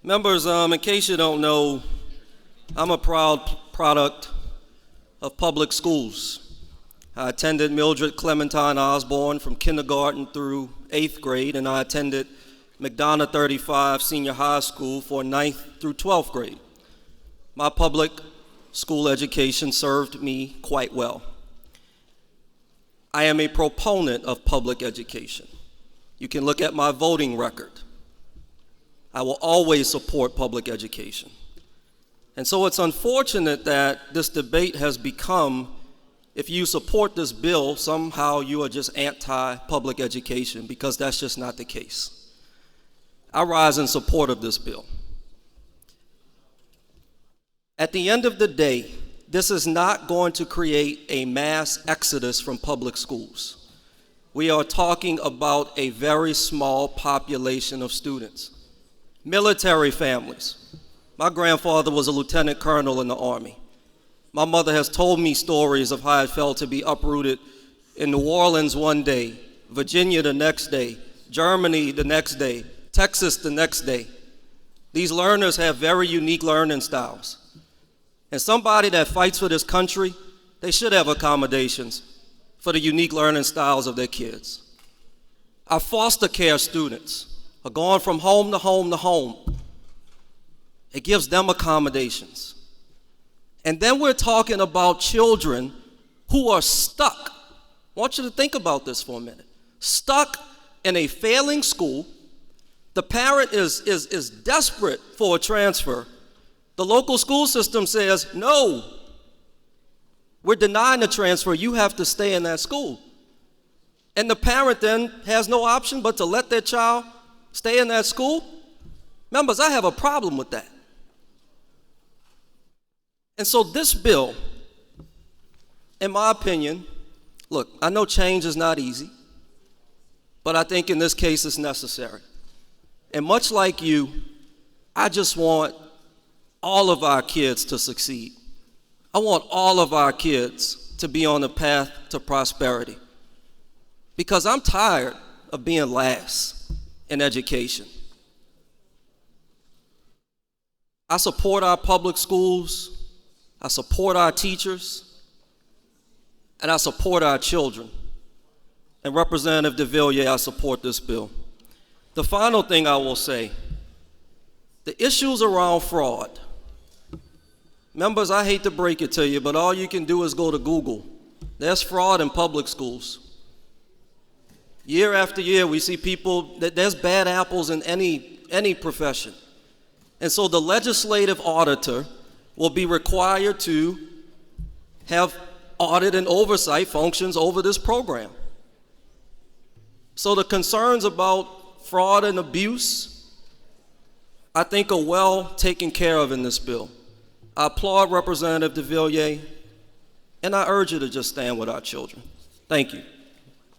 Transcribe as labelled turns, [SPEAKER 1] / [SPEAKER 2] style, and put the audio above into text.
[SPEAKER 1] Members, in case you don't know, I'm a proud product of public schools. I attended Mildred Clementine Osborne from kindergarten through 8th grade, and I attended McDonough 35 Senior High School for 9th through 12th grade. My public school education served me quite well. I am a proponent of public education. You can look at my voting record. I will always support public education. And so it's unfortunate that this debate has become, if you support this bill, somehow you are just anti-public education, because that's just not the case. I rise in support of this bill. At the end of the day, this is not going to create a mass exodus from public schools. We are talking about a very small population of students. Military families. My grandfather was a lieutenant colonel in the Army. My mother has told me stories of how it felt to be uprooted in New Orleans one day, Virginia the next day, Germany the next day, Texas the next day. These learners have very unique learning styles. And somebody that fights for this country, they should have accommodations for the unique learning styles of their kids. Our foster care students are going from home to home to home. It gives them accommodations. And then we're talking about children who are stuck. I want you to think about this for a minute. Stuck in a failing school. The parent is desperate for a transfer. The local school system says, no, we're denying the transfer. You have to stay in that school. And the parent then has no option but to let their child stay in that school. Members, I have a problem with that. And so this bill, in my opinion, look, I know change is not easy, but I think in this case it's necessary. And much like you, I just want all of our kids to succeed. I want all of our kids to be on the path to prosperity, because I'm tired of being last in education. I support our public schools, I support our teachers, and I support our children. And Representative DeVilliers, I support this bill. The final thing I will say, the issues around fraud. Members, I hate to break it to you, but all you can do is go to Google. There's fraud in public schools. Year after year, we see people, there's bad apples in any profession. And so the legislative auditor will be required to have audit and oversight functions over this program. So the concerns about fraud and abuse, I think, are well taken care of in this bill. I applaud Representative DeVilliers, and I urge you to just stand with our children. Thank you.